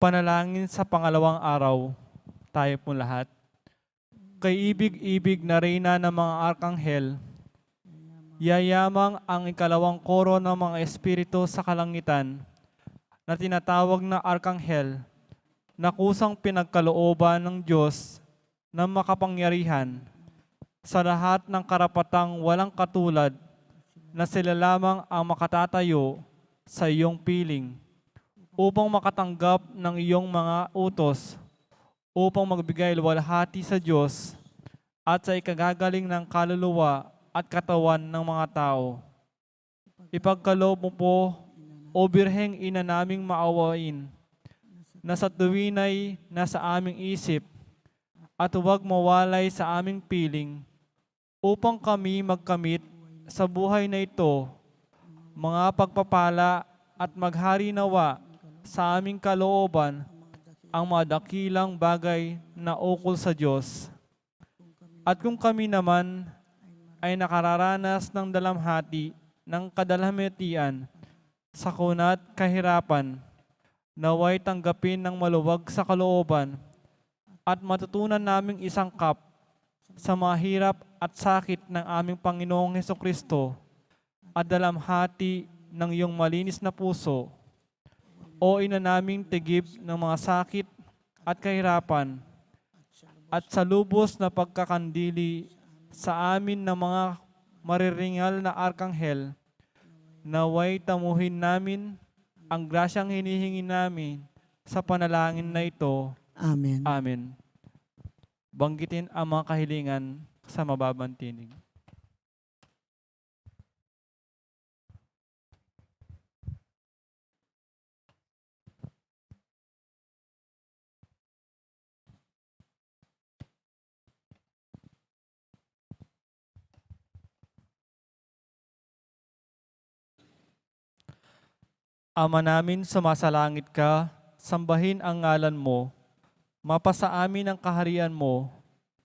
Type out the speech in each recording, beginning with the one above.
Panalangin sa pangalawang araw, tayo po lahat. Kay ibig-ibig na reyna ng mga arkanghel, yayamang ang ikalawang koro ng mga espiritu sa kalangitan na tinatawag na arkanghel na kusang pinagkalooban ng Diyos na makapangyarihan sa lahat ng karapatang walang katulad na sila lamang ang makatatayo sa iyong piling upang makatanggap ng iyong mga utos upang magbigay luwalhati sa Diyos at sa ikagagaling ng kaluluwa at katawan ng mga tao. Ipagkaloob mo po, O Birheng Ina naming maawain, na sa tuwin ay nasa aming isip at huwag mawalay sa aming piling upang kami magkamit sa buhay na ito mga pagpapala at maghari nawa sa aming kalooban ang mga dakilang bagay na ukol sa Diyos. At kung kami naman ay nakararanas ng dalamhati ng kadalamhatian, sakuna at kahirapan, naway tanggapin ng maluwag sa kalooban at matutunan naming isangkap sa mga hirap at sakit ng aming Panginoong Hesukristo at dalamhati ng iyong malinis na puso, O Ina naming tigib ng mga sakit at kahirapan, at sa lubos na pagkakandili sa amin ng mga mariringal na arkanghel, naway tamuhin namin ang grasyang hinihingi namin sa panalangin na ito. Amen. Amen. Banggitin ang mga kahilingan sa mababang tinig. Ama namin, sumasalangit ka, sambahin ang ngalan mo, mapasa amin ang kaharian mo,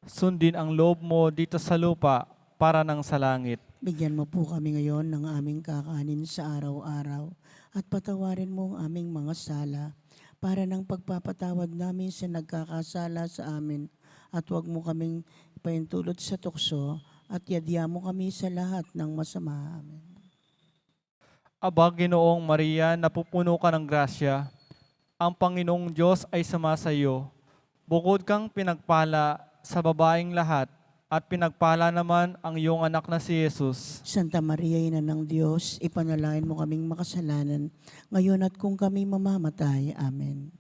sundin ang loob mo dito sa lupa para nang sa langit. Bigyan mo po kami ngayon ng aming kakanin sa araw-araw at patawarin mo ang aming mga sala para ng pagpapatawad namin sa nagkakasala sa amin at huwag mo kaming paintulot sa tukso at yadya mo kami sa lahat ng masama. Amen. Aba, Ginoong Maria, napupuno ka ng grasya, ang Panginoong Diyos ay sumasayo. Bukod kang pinagpala sa babaeng lahat, at pinagpala naman ang iyong anak na si Jesus. Santa Maria, Ina ng Diyos, ipanalangin mo kaming makasalanan, ngayon at kung kami mamamatay. Amen.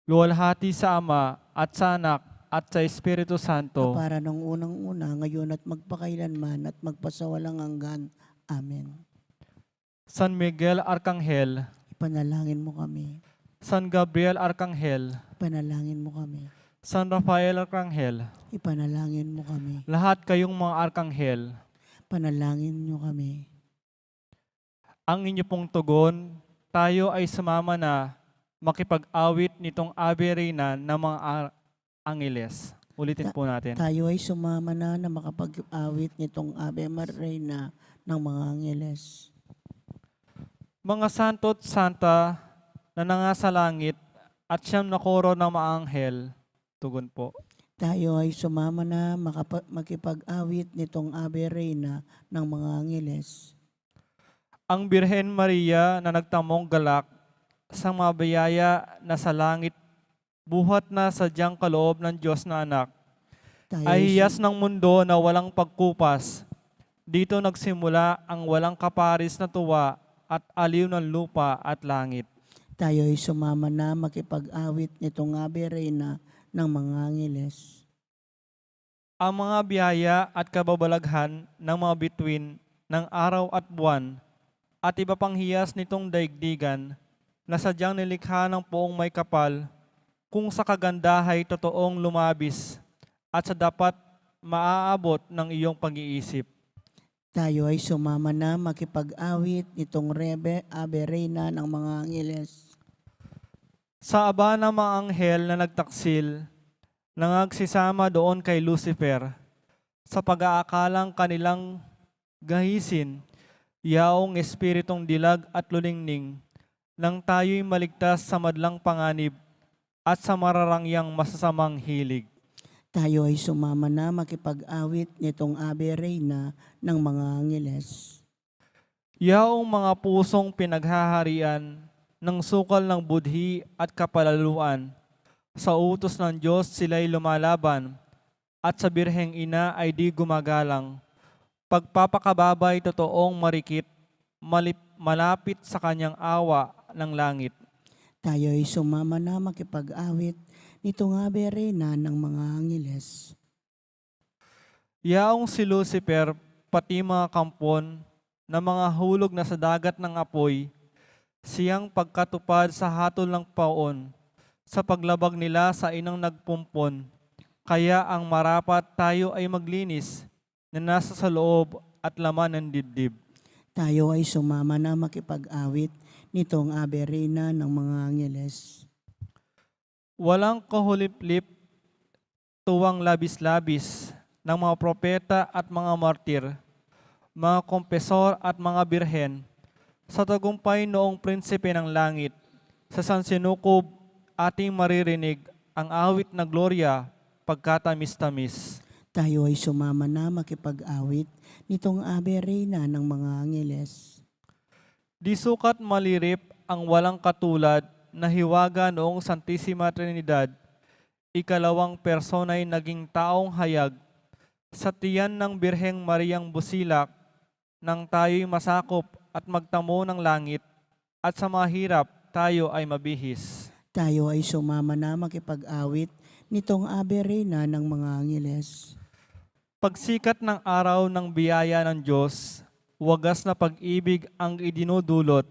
Luwalhati sa Ama at sa Anak at sa Espiritu Santo. Para nung unang-una, ngayon at magpakailanman at magpasawalang hanggan. Amen. San Miguel Arkanghel, Ipanalangin mo kami. San Gabriel Arkanghel, Ipanalangin mo kami. San Rafael Arkanghel, Ipanalangin mo kami. lahat kayong mga arkanghel, Panalangin nyo kami. ang inyo pong tugon, tayo ay sumama na makipag-awit nitong Ave Reina ng mga angeles. Ulitin po natin. Tayo ay sumama na makapag-awit nitong Ave Maria ng mga angeles. Mga santo at santa na nangasa langit at siyam na koro ng mga anghel, tugon po. Tayo ay sumama na makipag-awit nitong Ave Reina ng mga angeles. Ang Birhen Maria na nagtamong galak sa mga biyaya na sa langit, buhat na sadyang kaloob ng Diyos na anak, Tayo ay ay hiyas ng mundo na walang pagkupas. Dito nagsimula ang walang kaparis na tuwa at aliw ng lupa at langit. Tayo ay sumama na makipag-awit nitong Ave Reina ng mga angeles. Ang mga biyaya at kababalaghan ng mga bituin ng araw at buwan at iba pang hiyas nitong daigdigan na sadyang nilikha ng poong may kapal kung sa kagandahay totoong lumabis at sa dapat maaabot ng iyong pag-iisip. Tayo ay sumama na makipag-awit nitong Ave Reina ng mga angeles. Sa aba ng mga anghel na nagtaksil, nangagsisama doon kay Lucifer, sa pag-aakalang kanilang gahisin, yaong espiritong dilag at lulingning, nang tayo'y maligtas sa madlang panganib at sa mararangyang masasamang hilig. Tayo ay sumama na makipag-awit nitong Ave Reina ng mga angeles. Yaong mga pusong pinaghaharian ng sukal ng budhi at kapalaluan, sa utos ng Diyos sila'y lumalaban, at sa Birheng Ina ay di gumagalang. Pagpapakababay totoong marikit, malapit sa kanyang awa ng langit. Tayo ay sumama na makipag-awit nitong Ave Reina ng mga angeles. Yaong si Lucifer, pati mga kampon, na mga hulog na sa dagat ng apoy, siyang pagkatupad sa hatol ng paon, sa paglabag nila sa inang nagpumpon. Kaya ang marapat tayo ay maglinis, na nasa sa loob at laman ng dibdib. Tayo ay sumama na makipag-awit nitong Ave Reina ng mga angeles. Walang kahulip-lip, tuwang labis-labis ng mga propeta at mga martir, mga kompesor at mga birhen, sa tagumpay noong prinsipe ng langit, sa San Sinukob ating maririnig ang awit na gloria pagkatamis-tamis. Tayo ay sumama na makipag-awit nitong Ave Reina ng mga angeles. Di sukat malirip ang walang katulad na hiwaga noong Santissima Trinidad, ikalawang persona'y naging taong hayag, sa tiyan ng Birheng Mariang Busilak, nang tayo'y masakop at magtamo ng langit, at sa mahirap tayo ay mabihis. Tayo ay sumama na makipag-awit nitong Ave Reina ng mga angeles. Pagsikat ng araw ng biyaya ng Diyos, wagas na pag-ibig ang idinudulot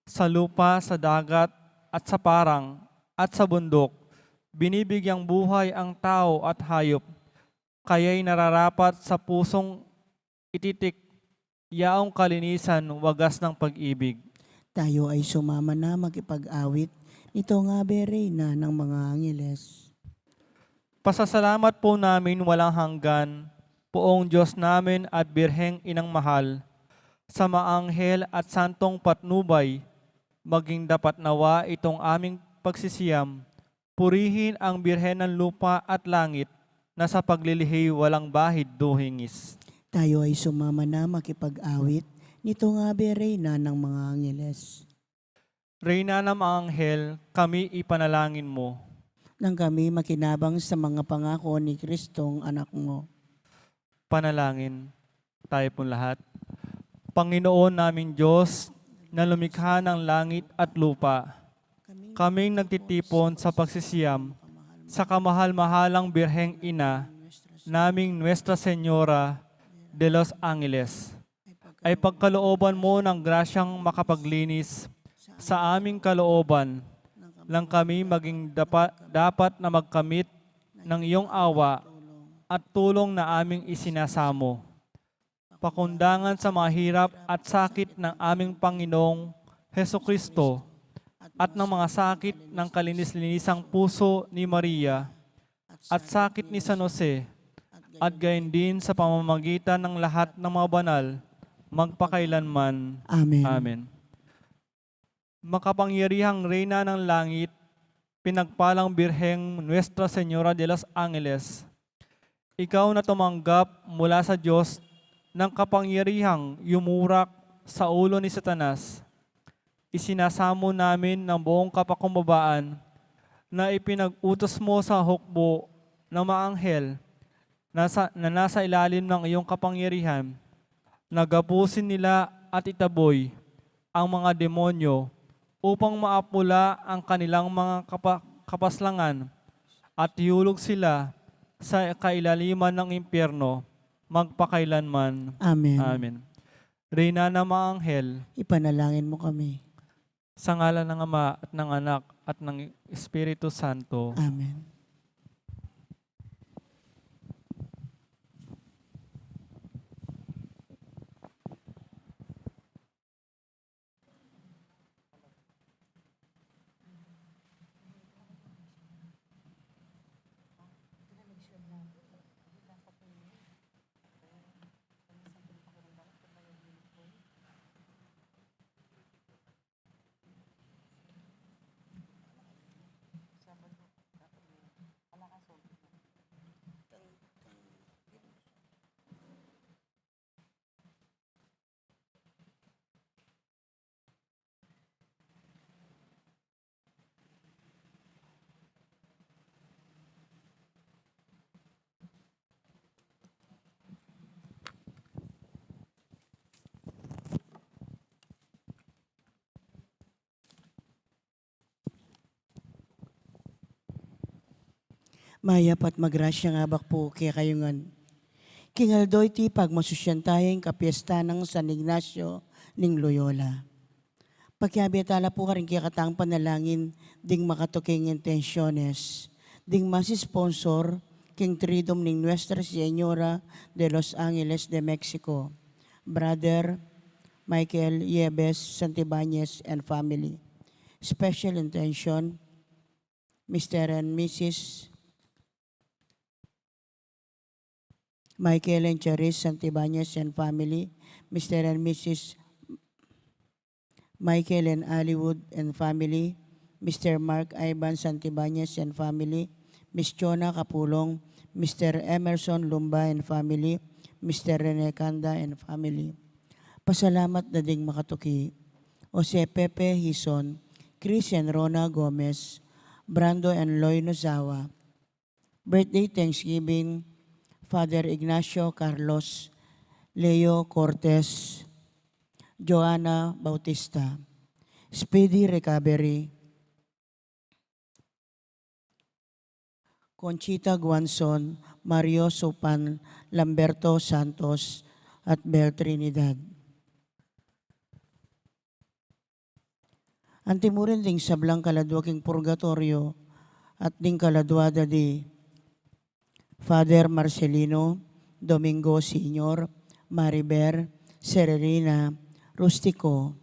sa lupa, sa dagat, at sa parang, at sa bundok. Binibigyang buhay ang tao at hayop, kaya'y nararapat sa pusong ititik, yaong kalinisan, wagas ng pag-ibig. Tayo ay sumama na makipag-awit nitong Ave Reina ng mga angeles. Pasasalamat po namin walang hanggan, Poong Diyos namin at Birheng Inang Mahal, sa maanghel at santong patnubay, maging dapat nawa itong aming pagsisiyam, purihin ang Birhen ng lupa at langit, na sa paglilihi walang bahid duhingis. Tayo ay sumama na makipag-awit nitong Ave Reina ng mga angeles. Reyna ng mga anghel, kami ipanalangin mo. Nang kami makinabang sa mga pangako ni Kristong anak mo. Panalangin tayo pong lahat. Panginoon namin Diyos, na lumikha ng langit at lupa, kaming nagtitipon sa pagsisiyam sa kamahal-mahalang Birheng Ina, naming Nuestra Señora de los Angeles, ay pagkalooban mo ng grasyang makapaglinis sa aming kalooban, lang kami maging dapat na magkamit ng iyong awa at tulong na aming isinasamo. Pakundangan sa mga hirap at sakit ng aming Panginoong Heso Kristo at ng mga sakit ng kalinis-linisang puso ni Maria at sakit ni San Jose at gayon din sa pamamagitan ng lahat ng mga banal, magpakailanman. Amen. Amen. Makapangyarihang Reyna ng Langit, pinagpalang Birheng Nuestra Señora de los Angeles, ikaw na tumanggap mula sa Diyos ng kapangyarihang yumurak sa ulo ni Satanas, isinasamo namin ng buong kapakumbabaan na ipinag-utos mo sa hukbo ng mga anghel na nasa ilalim ng iyong kapangyarihan, nagapusin nila at itaboy ang mga demonyo upang maapula ang kanilang mga kapaslangan at ihulog sila sa kailaliman ng impyerno, magpakailanman. Amen. Amen. Reyna ng mga anghel, Ipanalangin mo kami. sa ngalan ng Ama at ng Anak at ng Espiritu Santo. Amen. Mayapat magrasya nga bakpo kaya kayungan. Kingaldoy ti pagmasusyan tayong kapiesta ng San Ignacio ning Loyola. Pagkabiyatala po ka rin kaya katang panalangin ding makatuking intensyones, ding masi-sponsor king Tridom ning Nuestra Señora de Los Angeles de Mexico, Brother Michael Yebes Santibáñez and family. Special intention, Mr. and Mrs. Michael and Charis Santibáñez and family, Mr. and Mrs. Michael and Hollywood and family, Mr. Mark Ivan Santibáñez and family, Miss Chona Kapulong, Mr. Emerson Lumba and family, Mr. Rene Kanda and family. Pasalamat na ding makatuki, Jose Pepe Hison, Chris and Rona Gomez, Brando and Loy Nozawa. Birthday Thanksgiving, Father Ignacio Carlos, Leo Cortez, Joanna Bautista. Speedy recovery, Conchita Guanzon, Mario Sopan, Lamberto Santos, at Bel Trinidad. Antimurin ding sablang kaladwa king purgatorio at ding kaladwada di Father Marcelino, Domingo Senior, Mariber, Sererina, Rustico,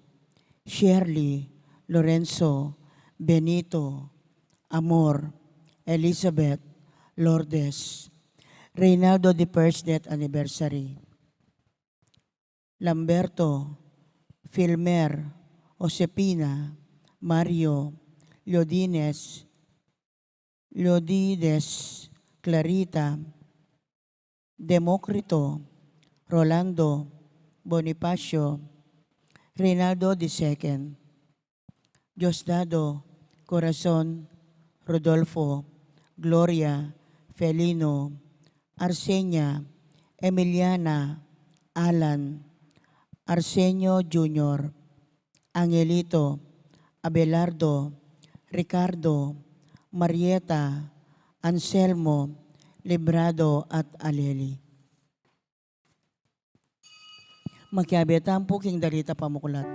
Shirley, Lorenzo, Benito, Amor, Elizabeth, Lourdes, Reynaldo the first death anniversary, Lamberto, Filmer, Josepina, Mario, Leodides, Clarita, Democrito, Rolando, Bonifacio, Reynaldo II, Diosdado, Corazon, Rodolfo, Gloria, Felino, Arsenia, Emiliana, Alan, Arsenio Jr., Angelito, Abelardo, Ricardo, Marieta, Anselmo, Librado at Aleli. Magkabiatan po king dalita pamukulat.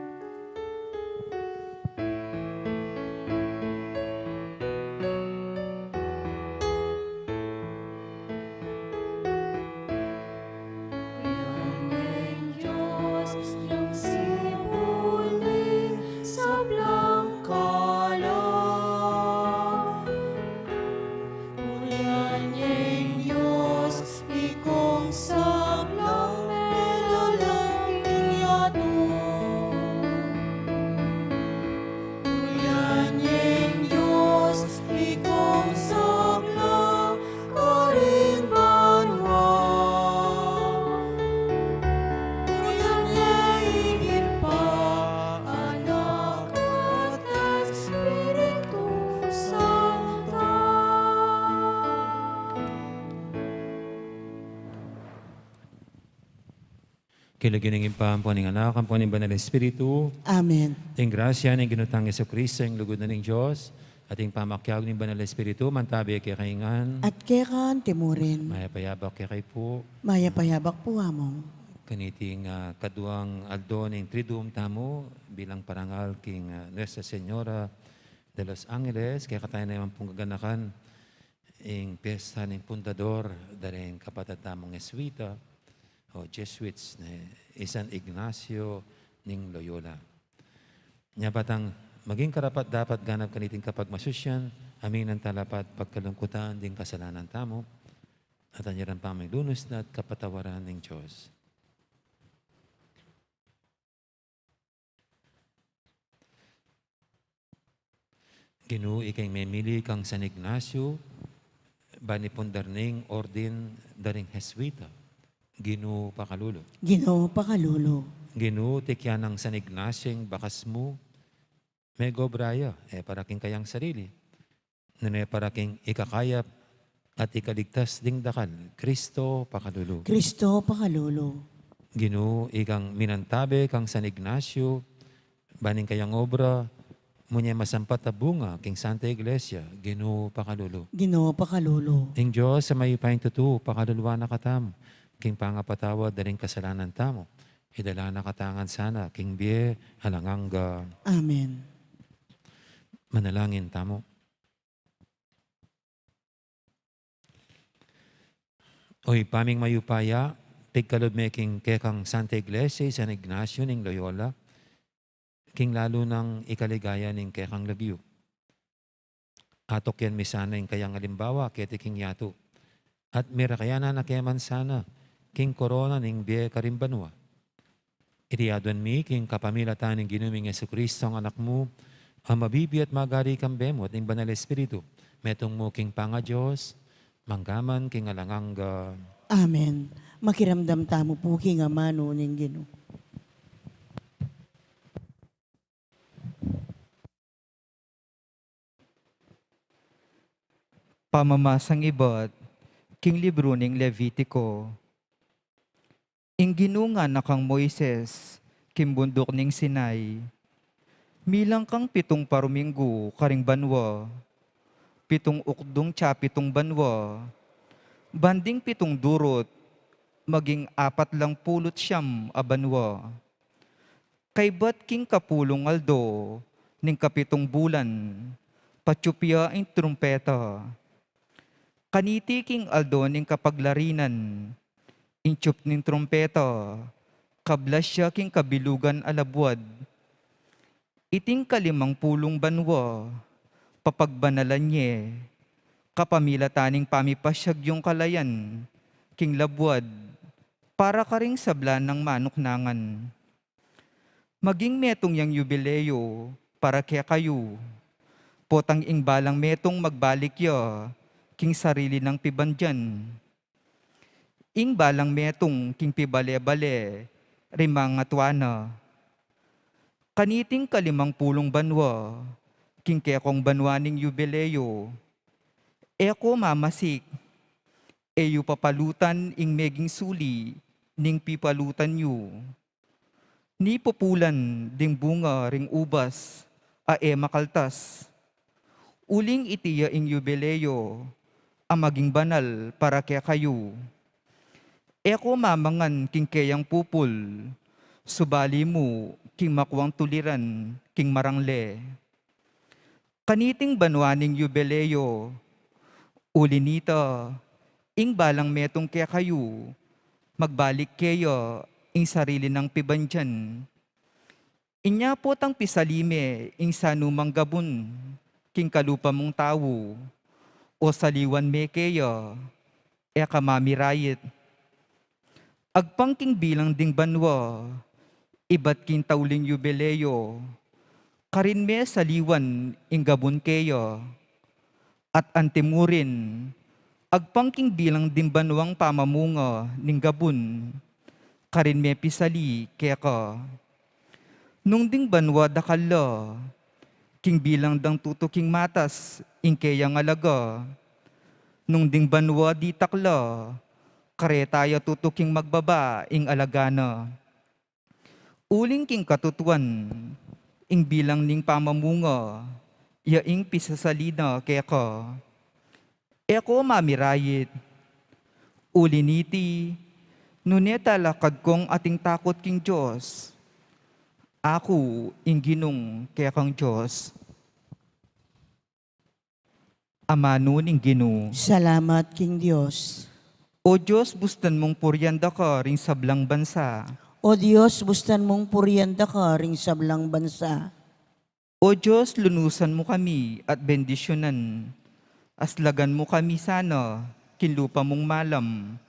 Kilaginingin pa ang puning anak, ang puning banal na Espiritu, Amen. ting grasya ng ginutang Yeso Kristo, ang lugod na ng Diyos, ating pamakyag ng banal na Espiritu, mantabi kay kaingan, At kekan timurin, mayapayabak kay kay po, mayapayabak po among. kaniting kaduang aldo ng Tridum tamo, bilang parangal king Nuestra Señora de Los Angeles, kaya katayo na naman pong gaganakan, ang piyesta ng Pundador, daring kapatid tamong Eswita, o Jesuits na San Ignacio ning Loyola. Nya batang maging karapat dapat ganap kaniting kapag masusyan, amin ang talapat pagkalungkutan ding kasalanan tamo, at anyaran pa may lunos na at kapatawaran ng Diyos. Ginu ikay memili kang San Ignacio, bani pundarning ordin daring Jesuita. Ginu pakalulo. Ginoo pakalulo. Ginu tikyan ng San Ignacio bakas mo, mego braya, para king kayang sarili. Nune para king ikakayap at ikaligtas ding dakal. Kristo pakalulo. Kristo pakalulo. Ginu ikang minantabe kang San Ignacio, baning kayang obra, Munya masampat na bunga, king Santa Iglesia, Ginoo pakalulu. Ginoo pakalulu. Ing Diyos sa mayupayang tutu, pakaluluwa na katam, king pangapatawad na rin kasalanan tamo. Idala na katangan sana, king biye, halanganga, Amen. manalangin tamo. Oy, paming mayupaya, tigkalod making kekang Santa Iglesia, San Ignacio ning Loyola, king lalo ng ikaligaya ning kekang Labiyo. Atok yan misana yung kayang alimbawa, kete king yato. At mira kaya na nakeman sana, king korona ning biye karimbanwa. Itiyaduan mi, king kapamilatan ng ginuming Yesu Kristo ang anak mo, ang mabibi at magari kang bemo at ng banal espiritu. Metong mo king panga Diyos, manggaman king alanganga. Amen. Makiramdam tamo po king amano ning Ginoo. Pamamasang iba't king libro ning Levitico. Ing ginunga na kang Moises, kimbundok ning Sinai. Milang kang 7 paruminggo karing banwa. 7 ukdong tsa 7 banwa. Banding 7 durot, maging 40 a banwa. Kay bat king kapulong aldo, ning kapitong bulan, patsupya ang trumpeta. Kaniti king aldo ning kapaglarinan, inchup ning trompeta, kablas siya king kabilugan alabwad. Iting 50 banwa, papagbanalan niya, kapamilataning pamipasyag yung kalayan, king labwad, para karing sablan ng manuknangan. Maging metong yang yubileo, para kaya kayo, potang ing balang metong magbalik ya, king sarili ng pibandyan. Ing balang metong king pibale-bale, rimang atwana. Kaniting 50 banwa, king kekong banwa ning yubileo. Eko mamasik, eyo papalutan ing meging suli, ning pipalutan yu. Ni populan ding bunga ring ubas, ae makaltas. Uling itiya ing yubileo, ang maging banal para kaya kayo. Eko mamangan king kayang pupul, subali mo king makwang tuliran, king marangle. Kaniting banwaning yubileo, ulinita, ing balang metong kaya kayo, magbalik kayo ing sarili ng pibandyan. Inya po tang pisalime ing sanumang gabon, king kalupa mong tao, o saliwan me kayo, e kamamirayit. Agpangking bilang ding banwa, iba't king tauling yubileo, karin me saliwan ing gabon kayo, at antimurin, agpangking bilang din banwang pamamunga ning gabon, karin me pisali kaya ka. Nung ding banwa dakala, king bilang dang tutuking matas, ing kayang alaga. Nung ding banwa di takla, kare tayo tutuking magbaba, ing alagana. Uling king katutuan, ing bilang ning pamamunga, yaing pisasalina kaya ka. Eko mamirayit, uliniti, nuneta lakad kong ating takot king Diyos. Ako ing ginong kaya kang Diyos. Amano ning Ginoo. Salamat king Diyos. O Diyos, bustan mong puryanda ka ring sablang bansa. O Diyos, bustan mong puryanda ka ring sablang bansa. O Diyos, lunusan mo kami at bendisyonan. Aslagan mo kami sana, kinlupa mong malam.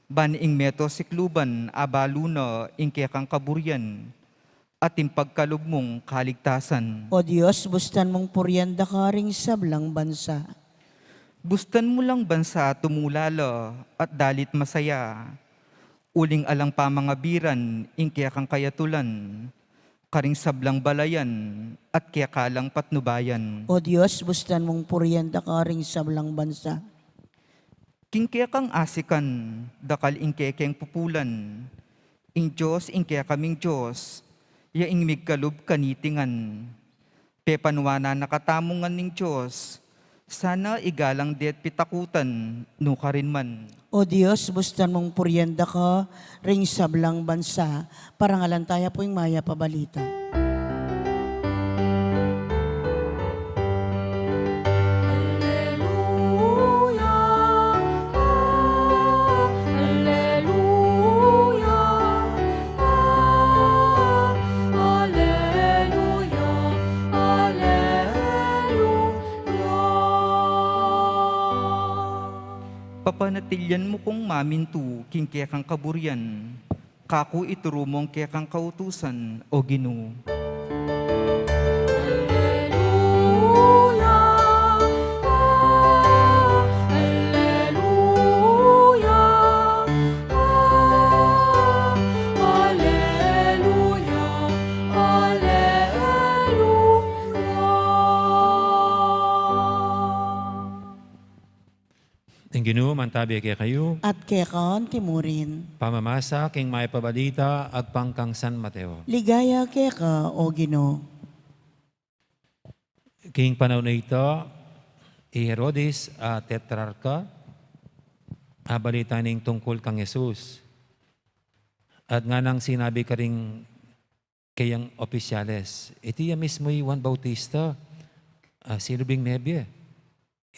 Baniing meto sikluban, abaluna, ingkekang kaburyan. At impagkalog mong kaligtasan. O Diyos, bustan mong puryanda ka ring sablang bansa. Bustan mo lang bansa tumulala at dalit masaya. Uling alang pamangabiran, ingkekang kayatulan. Karing sablang balayan at kekalang patnubayan. O Diyos, bustan mong puryanda ka ring sablang bansa. Kingkekang asikan, dakal ingkekeng pupulan. Ing Diyos, ingkekaming Diyos, yaing migkalub kanitingan. pepanwana nakatamungan ning Diyos, sana igalang di at pitakutan, no ka rin man. O Diyos, bustan mong puryenda ka, ring sablang bansa, parangalan tayo po yung maya pabalita. Papanatilyan mo kong mamintu, king kaya kang kaburyan, kaku iturumong kaya kang kautusan, o Ginoo. Ang Ginoo mantabi kay kayo, At kekon timurin. pamamasa king may pabalita at pangkang San Mateo. Ligaya keka, o Ginoo. King panahon na ito, Herodes tetrarka, balita ning tungkol kang Jesus. At nga nang sinabi ka rin kayang opisyales, iti mismo Juan Bautista, silbing nebye,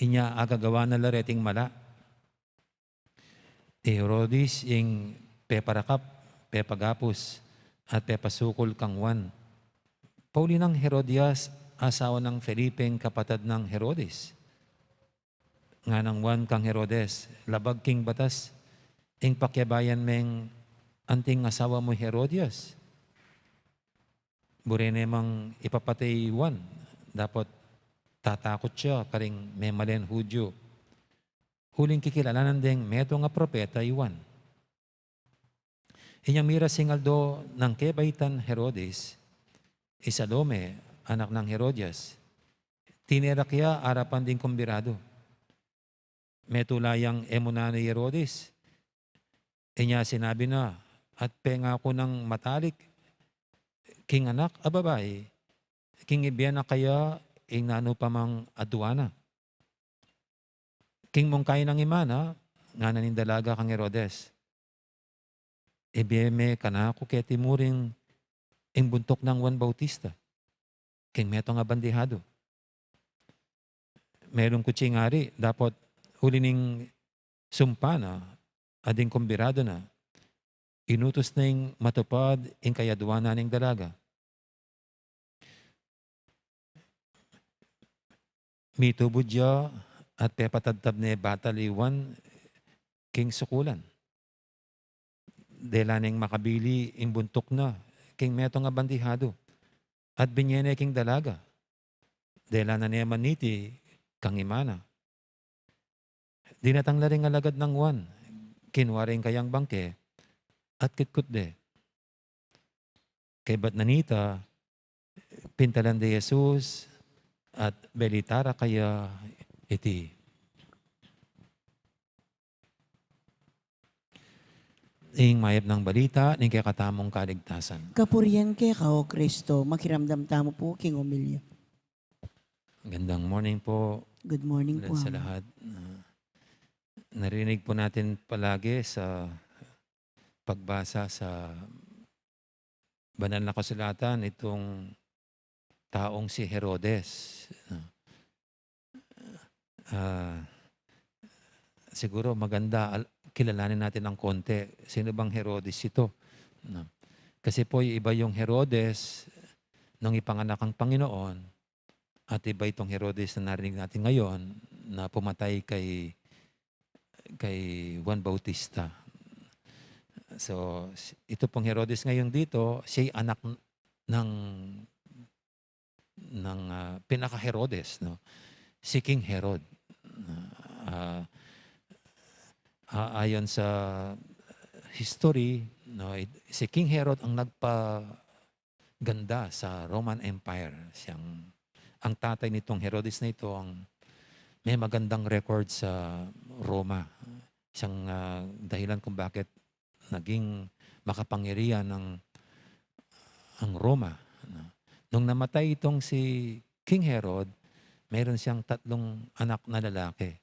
inya agagawa na lareting mala. Herodes yung peparakap, pepagapos, at pepasukol kang Juan. Pauli ng Herodias, asawa ng Felipeng kapatid ng Herodes. Nga ng Juan kang Herodes, labag king batas, ing pakyabayan meng anting asawa mo Herodias. Burene mang ipapatay Juan, dapat tatakot siya karing may malen Hudyo. Huling kikilalanan ding meto nga propeta Juan. Inyang mira singaldo ng kebaitan Herodes, Isalome, anak ng Herodias. Tinirakya arapan ding kumbirado. Metulayang emuna ni Herodes. Inya sinabi na, at penga ko ng matalik, king anak a babae, king ibiyan na kaya ing nano pa mang aduana. King mong kain ng imana, nga nanindalaga kang Herodes. Ibiyeme kanako kaya timuring ing buntok ng Juan Bautista. King meto nga bandihado. Merong kutsingari, dapat huli ning sumpa na, ading kumbirado na, inutos na yung matupad ing kayaduana ning dalaga. Mitubod siya at pepatadtab ni Bataliwan king sukulan. Dela ning makabili ing buntok na king meto nga bandihado. At binyene king dalaga. Dela na niya maniti kang imana. Dinatang ring alagad ng Juan. Kinwaring kayang bangke at kitkut de. Kay ba't nanita, pintalan de Jesus at belitara kaya iti. Ing mayap ng balita, ning kaya katamong kaligtasan. Kapurian keka, o Kristo, makiramdam tamo po, King Omilio. Gandang morning po Good morning po, sa Ama. lahat. Narinig po natin palagi sa pagbasa sa banal na kasulatan itong taong si Herodes. Siguro maganda kilalanin natin ng konti. Sino bang Herodes ito? Kasi po iba yung Herodes nung ipanganak ang Panginoon at iba itong Herodes na narinig natin ngayon na pumatay kay Juan Bautista. So, ito pong Herodes ngayon dito, siya'y anak ng pinaka-Herodes, no? Si King Herod. Ayon sa history, no, si King Herod ang nagpaganda sa Roman Empire. Ang tatay nitong Herodes na ito ang may magandang record sa Roma. Siyang dahilan kung bakit naging makapangyarihan ang Roma. Nung namatay itong si King Herod, mayroon siyang 3 anak na lalaki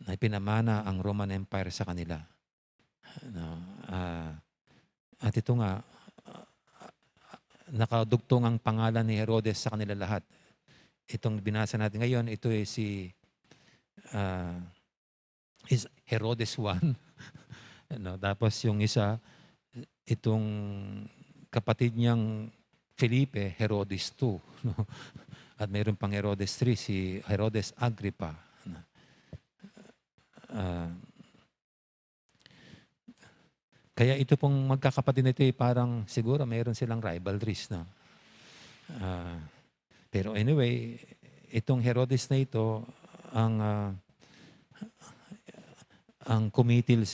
na pinamana ang Roman Empire sa kanila. No, at ito nga, nakadugtong ang pangalan ni Herodes sa kanila lahat. Itong binasa natin ngayon, ito ay is Herodes I. No, tapos yung isa, itong kapatid niyang Felipe, Herodes II. No? At mayroon pang Herodes III, si Herodes Agrippa. Kaya ito pong magkakapatid na ito, parang siguro mayroon silang rivalries. No? Pero anyway, itong Herodes na ito, ang kumitil,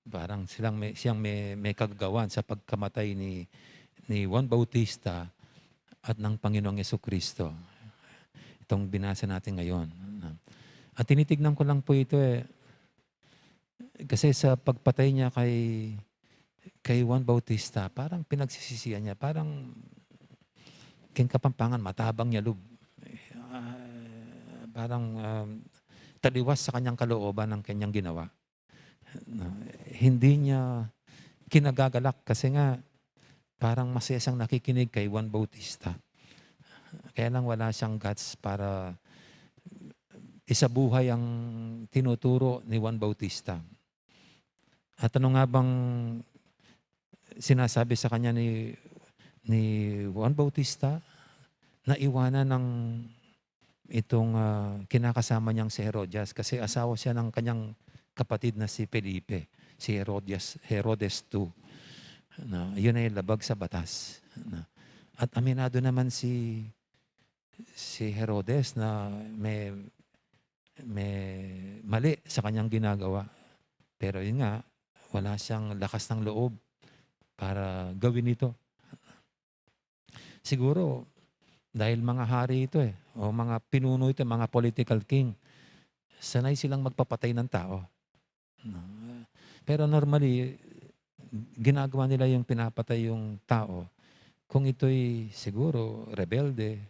parang siyang may kagagawan sa pagkamatay ni Juan Bautista at ng Panginoong Yesukristo. Itong binasa natin ngayon. At tinitignan ko lang po ito kasi sa pagpatay niya kay Juan Bautista, parang pinagsisisihan niya, parang king Kapampangan, matabang niya loob. Parang taliwas sa kanyang kalooban ng kanyang ginawa. Hindi niya kinagagalak kasi nga parang masaya siyang nakikinig kay Juan Bautista. Kaya lang wala siyang guts para isabuhay ang tinuturo ni Juan Bautista. At ano nga bang sinasabi sa kanya ni Juan Bautista na iwanan ng itong kinakasama niyang si Herodias kasi asawa siya ng kanyang kapatid na si Felipe, si Herodes II. No, yun ay labag sa batas. No. At aminado naman si Herodes na may mali sa kanyang ginagawa. Pero yun nga, wala siyang lakas ng loob para gawin ito. Siguro, dahil mga hari ito o mga pinuno ito, mga political king, sanay silang magpapatay ng tao. No. Pero normally, ginagawa nila yung pinapatay yung tao kung ito'y siguro rebelde,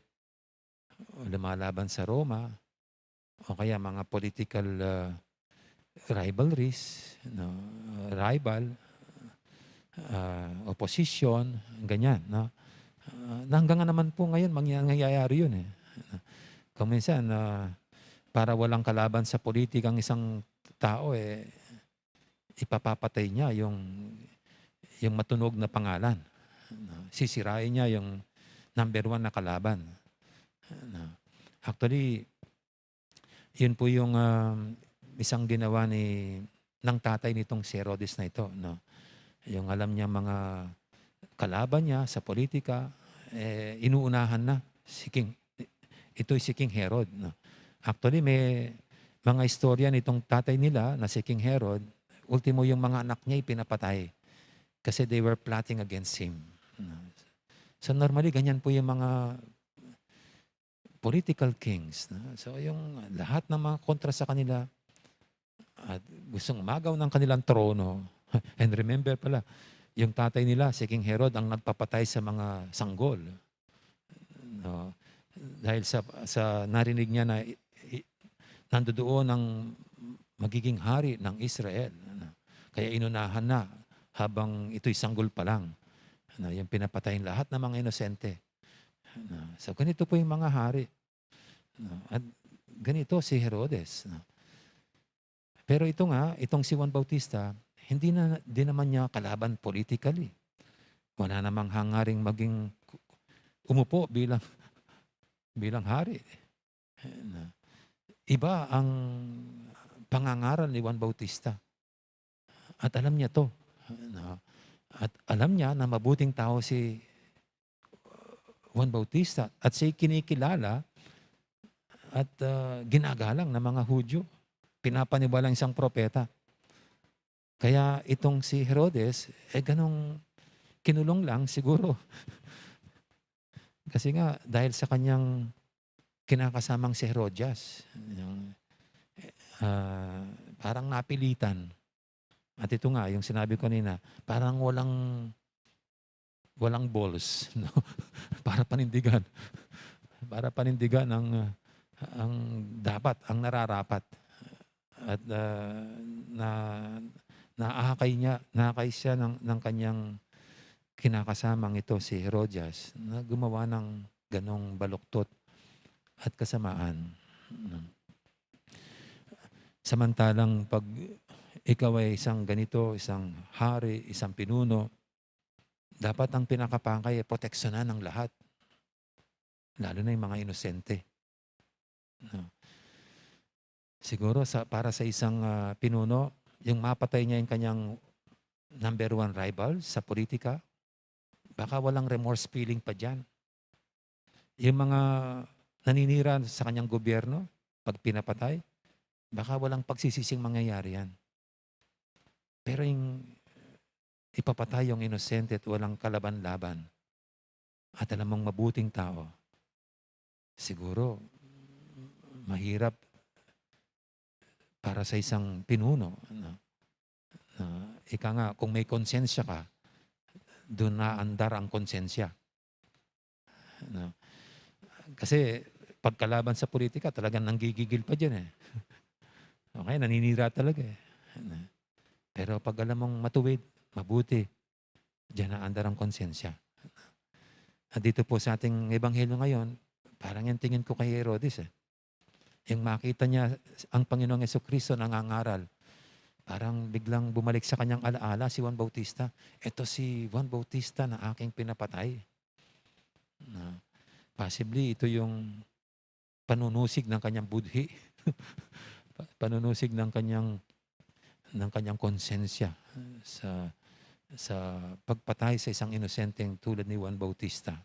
lumalaban sa Roma, o kaya mga political rivalries, no? Rival, opposition, ganyan. No? Hanggang naman po ngayon, mangyayari yun. Kung minsan, para walang kalaban sa politikang isang tao, ipapapatay niya yung matunog na pangalan. Sisirain niya yung number 1 na kalaban. Actually, yun po yung isang ginawa ng tatay nitong si Herodes na ito. No? Yung alam niya mga kalaban niya sa politika, inuunahan na. Ito'y si King Herod. No? Actually, may mga istorya nitong tatay nila na si King Herod, ultimo yung mga anak niya pinapatay kasi they were plotting against him. So normally, ganyan po yung mga political kings. So yung lahat ng mga kontra sa kanila at gustong umagaw ng kanilang trono. And remember pala, yung tatay nila, si King Herod, ang nagpapatay sa mga sanggol. No? Dahil sa narinig niya na nandoon ang magiging hari ng Israel. Kaya inunahan na habang ito'y sanggol pa lang. Yung pinapatayin lahat ng mga inosente. So ganito po yung mga hari. At ganito si Herodes. Pero ito nga, itong si Juan Bautista, hindi naman niya kalaban politically. Wala namang hangaring maging umupo bilang hari. Iba ang pangangaral ni Juan Bautista. At alam niya to. At alam niya na mabuting tao si Juan Bautista. At siya'y kinikilala at ginagalang ng mga Hudyo. Pinapaniwalang isang propeta. Kaya itong si Herodes, ganong kinulong lang siguro. Kasi nga, dahil sa kanyang kinakasamang si Herodias, parang napilitan. At ito nga, yung sinabi ko kanina, parang walang balls, no? Para panindigan. para panindigan ang dapat, ang nararapat. At na naakay siya ng kanyang kinakasamang ito si Herodias na gumawa ng ganong baluktot at kasamaan. Samantalang pag ikaw ay isang ganito, isang hari, isang pinuno, dapat ang pinakapangkay ay proteksyonan ng lahat. Lalo na yung mga inosente. No. Siguro para sa isang pinuno, yung mapatay niya yung kanyang number one rival sa politika, baka walang remorse feeling pa dyan. Yung mga naninira sa kanyang gobyerno, pag pinapatay, baka walang pagsisising mangyayari yan. Pero yung ipapatay yung inosente at walang kalaban-laban at alam mong mabuting tao, siguro mahirap para sa isang pinuno. Ika nga, kung may konsensya ka, doon na andar ang konsensya. No? Kasi pagkalaban sa politika, talagang nanggigigil pa dyan eh. Okay, naninira talaga eh. Pero pag alam mong matuwid, mabuti, dyan na andar ang konsensya. At dito po sa ating ebanghelyo ngayon, parang yung tingin ko kay Herodes eh. Yung makita niya ang Panginoong Jesucristo nangangaral, parang biglang bumalik sa kanyang alaala si Juan Bautista. Ito si Juan Bautista na aking pinapatay. Possibly ito yung panunusig ng kanyang budhi. Panunusig ng kanyang konsensya sa pagpatay sa isang inosenteng tulad ni Juan Bautista.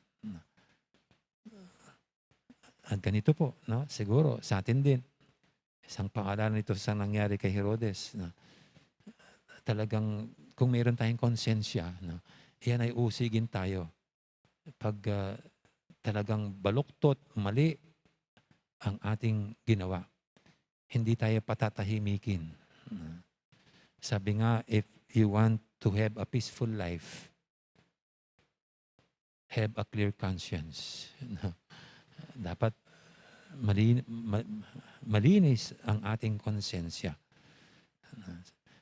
At ganito po, no? Siguro sa atin din, isang pangalanan nito sa nangyari kay Herodes. No? Talagang kung mayroon tayong konsensya, no? Iyan ay usigin tayo. Pag talagang baluktot, mali ang ating ginawa, hindi tayo patatahimikin. Sabi nga, if you want to have a peaceful life, have a clear conscience. No? Dapat malinis ang ating konsensya.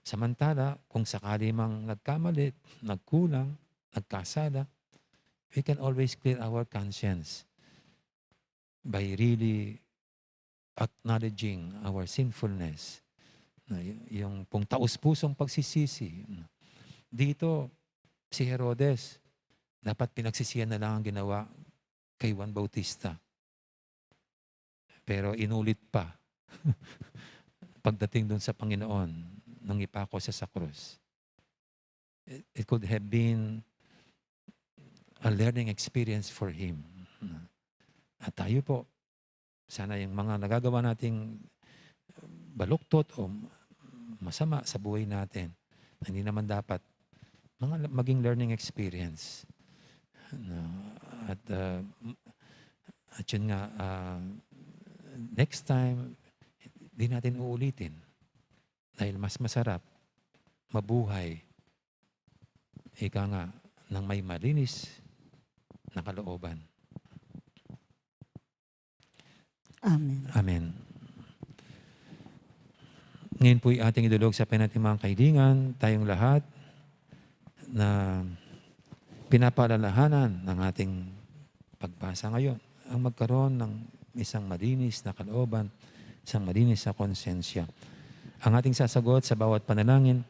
Samantala, kung sakali mang nagkamali, nagkulang, nagkasala, we can always clear our conscience by really acknowledging our sinfulness. Yung pong taus-pusong pagsisisi. Dito, si Herodes, dapat pinagsisiyan na lang ang ginawa kay Juan Bautista. Pero inulit pa pagdating doon sa Panginoon nang ipako siya sa krus. It could have been a learning experience for him. At tayo po, sana yung mga nagagawa nating baluktot o masama sa buhay natin, hindi naman dapat maging learning experience. At yun nga, next time, di natin uulitin. Dahil mas masarap, mabuhay, ika nga, ng may malinis na kalooban. Amen. Amen. Ngayon po'y ating idulog sa pinating mga kaibigan, tayong lahat, na pinapaalalahanan ng ating pagbasa ngayon, ang magkaroon ng isang malinis na kalooban, isang malinis na konsensya. Ang ating sasagot sa bawat panalangin,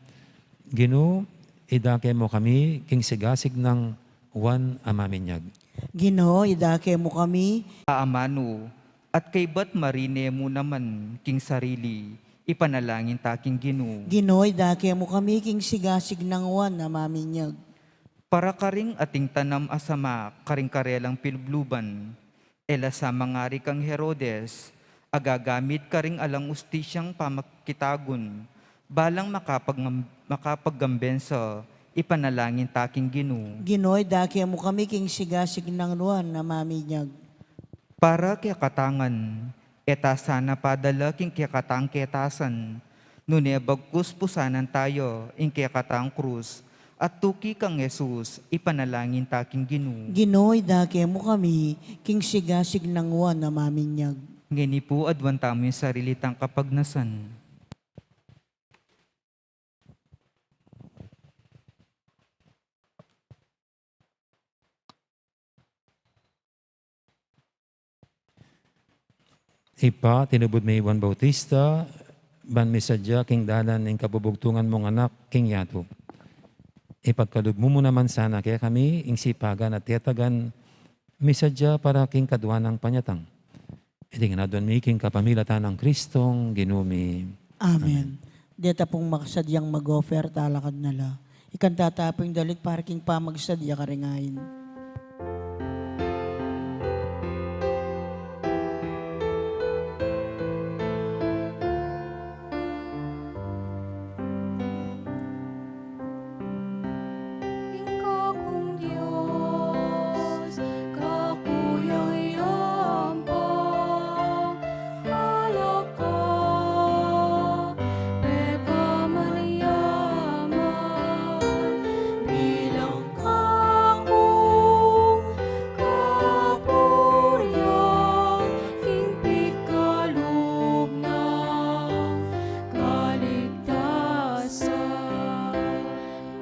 Ginoo, idake mo kami, king sigasig ng Juan Amaminyag. Ginoo, idake mo kami, Aamano, at kay ba't marine mo naman king sarili, ipanalangin taking Ginoo. Ginoo, idake mo kami, king sigasig ng Juan na maminyag. Para karing ating tanam asama, karing karelang pilubluban, ela sa mangari kang Herodes, agagamit karing alang ustisyang pamakitagon, balang makapaggambensa, ipanalangin taking Ginoo. Ginoo, idake mo kami, king sigasig ng Juan na maminyag. Para kaya katangan, eta sana padala king kaya katang ketasan, nune bagkus pusanan tayo, ing kaya katang krus, At tuki kang Jesus, ipanalangin taking Ginoo. Ginoy dake mo kami, king sigasig ng wan na maminyag. Ngeni po adwan tamo yung sarili tang kapagnasan. Ipa, tinubod may Juan Bautista, ban misadya king dalan ng kabubugtungan mong anak, king yato. Ipagkalub mo naman sana kaya kami, ing sipagan at tiyatagan, misadya para king kadwa ng panyatang. Iti nga doon mi king kapamilatan ng Kristong ginumi. Amen. Deta pong makasadyang mag-offer talakad nala. Ikan tatapong dalit para king pamagsadya karingayin. Ikaw kong Diyos, kakuyang-yampang, halak ka, pagkamanayaman, bilang kakong kapurian, hingpit kalugnan, kaligtasan.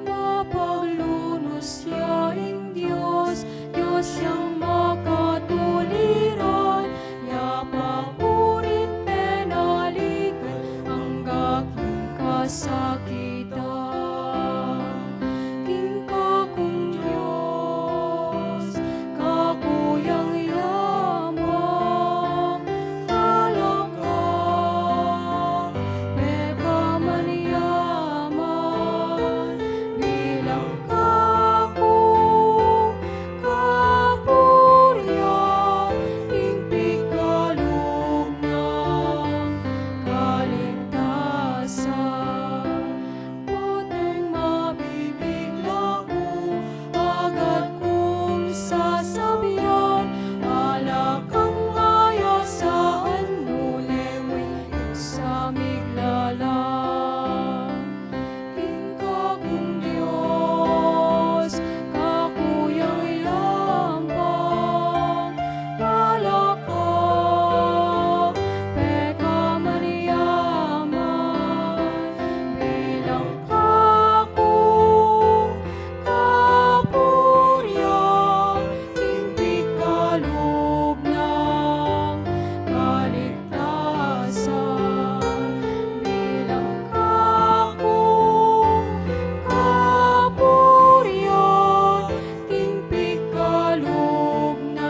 Mapaglunos siya ing Diyos, Diyos siyang makatuliran, niya papurin penalikan ang aking kasakitan. King kakong Diyos, kakuyang-yambang, halak ka, pagkamanayaman, bilang kakong kapurian, hingpit kalugnan, kaligtasan. Puting mabibigla ko, agad kong sasabihan, alakang ngaya saan nulewi sa miglalang. King kakong Diyos, kakuyang-yambang, halak ka, pagkamanayaman, bilang kakong kapurian, hingpit kalugnan, kaligtasan. Bilang kakong kapurian, hingpit kalugnan,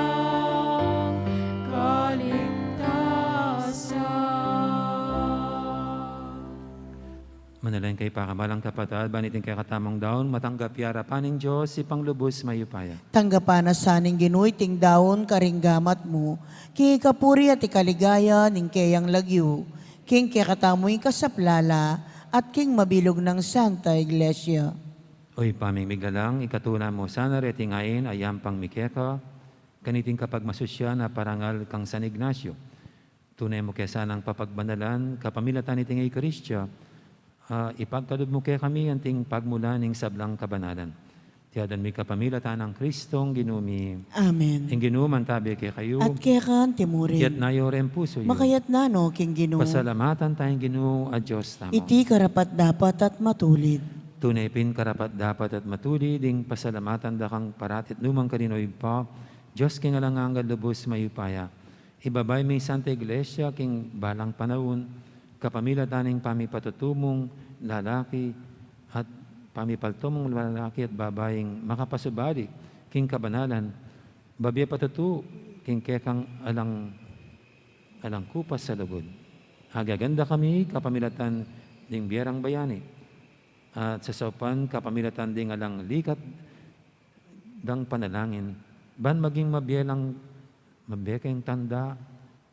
kaligtasan. Manalangin kay pakamalang kapatad, banitin kay katamang daon, matanggap yara paning Diyos, ipanglubos mayupaya. Tanggapan na saning Ginoy ting daon karinggamat mo, king kapuri at ikaligaya ning kayang lagyo, king kekatamoy kasaplala, at king mabilog ng Santa Iglesia. Oy pamimiglalang, ikatuna mo sana retingain ayam pang mikeka, kaniting kapag masusya na parangal kang San Ignacio. Tunay mo kesa ng papagbanalan, kapamilatan iting ay Kristya, ipagkalub mo kaya kami anting pagmula ning sablang kabanalan. Tiyadan mi kapamilatan ng Kristong ginumi. Amen. Ing ginuman tabi kay kayo, At kekan timurin, yat nayo rin puso yun. makayat na no king Ginoo. Pasalamatan tayong Ginoo at Diyos tamo. Iti karapat dapat at matulid. Tunay pin karapat dapat at matuli ding pasalamatan da kang paratit numang kaninoy pa. Diyos king alangangal lubos mayupaya. Ibabay may Santa Iglesia king balang panahon, kapamilataning pamipatutumong lalaki at pamipaltumong lalaki at babaying makapasubali king kabanalan. Babiya patutu king kekang alang kupas sa lugod. Agaganda kami kapamilatan ding biyerang bayani. At sa saupan kapamilatan ding alang likat dang panalangin. Ban maging mabiyakang tanda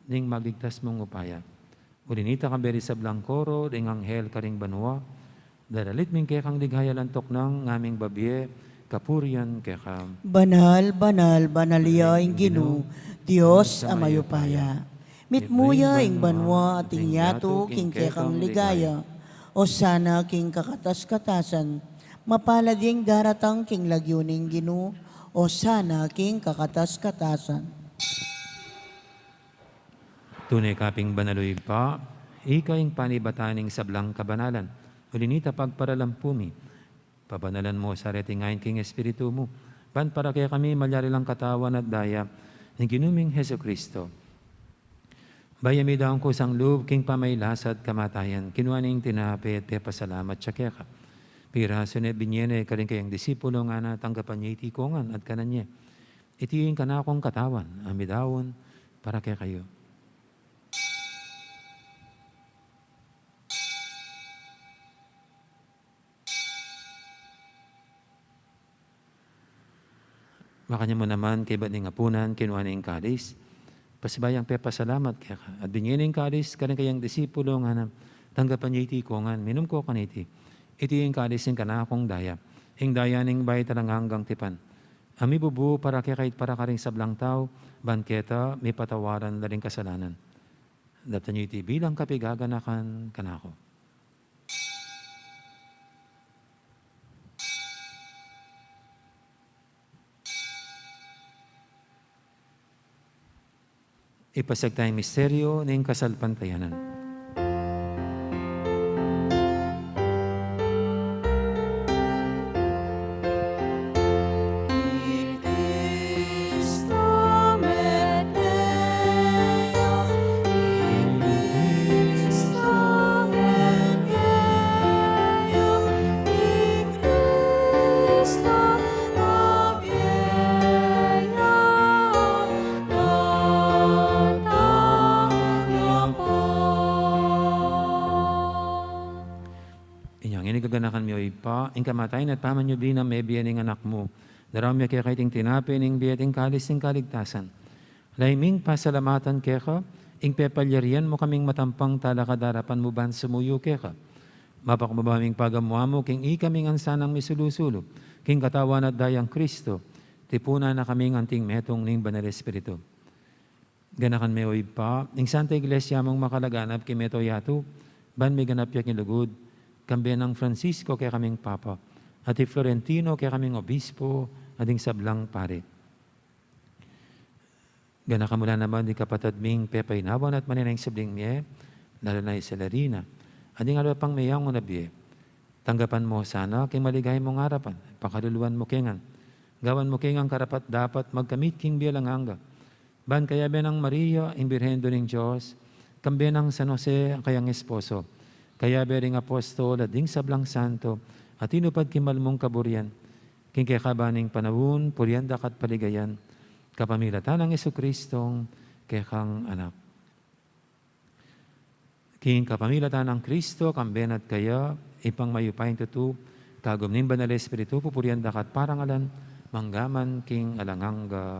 ning magligtas mong upaya. Ulinita kang beri sa Blancoro, ding anghel karing banwa, daralit ming kekang ligaya lantok ng ngaming babiye, kapurian kekam. Banal, banal, banalya ing Ginoo, Dios amayupaya. Mitmuya ing banwa at ing yato king kekang ligaya, o sana king kakatas-katasan, mapalad yung daratang king lagyuning Ginoo, o sana king kakatas-katasan. Tunay kaping banaluy pa, ikaing panibataning sablang kabanalan, ulinita pagparalampumi, pabanalan mo sa retingayin king Espiritu mo, pan para kaya kami malyari lang katawan at daya, ng ginuming Heso Kristo. Bayami daw ko sang loob king pamaylasad kamatayan, kinuaning tinapi at pasalamat siya kaya ka. Piraso na binyene ka rin kayang disipulo nga na tanggapan niya itikongan at kananya. Itiyin ka na akong katawan, amidawon, para kaya kayo. Makanya mo naman kay ba't ning apunan, kinuha ning kalis. Pasibayang pasalamat kaya ka. At binyaning kalis, ka rin kayang disipulo nga na tanggapan niya itikongan, minum ko kaniti. Iti yung kalisin ka na akong daya. Ing daya ning bayit talang hanggang tipan. Ami bubu para kaya kahit para ka rin sablang tao, banketa, may patawaran na rin kasalanan. Dapta niyo iti bilang kapigaganakan kanako. Ipasag tayong misteryo ng kasalpantayanan. Gaganakan mo ipa, ing kamatayin at paman nyo din ang may biyaning anak mo. Darami kaya kaiting tinapin, ing biyating kalis, ing kaligtasan. Laiming pasalamatan kaya ka, ing pepalyarian mo kaming matampang talakadarapan mo ban sumuyo kaya ka. Mapakmabaming pagamuha mo, king ikaming ansanang misulusulo, king katawan at dayang Kristo, tipuna na kaming anting metong ning Banal Espiritu. Ganakan mo ipa, ing Santa Iglesia mong makalaganap kimeto yato, ban may ganap yak nilugod, kambiyan ng Francisco kaya kaming Papa, at Florentino kaya kaming Obispo, ading sablang pare. Gana kamula naman di kapatid ming pepaynawan at maninang sabling miye, lalo na isalarina, ading alwa pang mayang mo na biye. Tanggapan mo sana, kay maligay mong harapan, pakaluluan mo kengan. Gawan mo kengang karapat dapat magkamit king biya lang hangga. Ban kaya benang Maria, imbirhendo ng Diyos, kambiyan ng San Jose, kayang esposo. Kaya bering apostol at ding sablang santo at inupad kimal mong kaburian, king kakabaning panawun, puryandak at paligayan, kapamilatan ng Jesucristong kekang anak. King kapamilatan ng Kristo, kamben at kaya, ipang mayupayin tutu, kagum ning Banal Espiritu, pupuryandak at parangalan, manggaman king alanganga.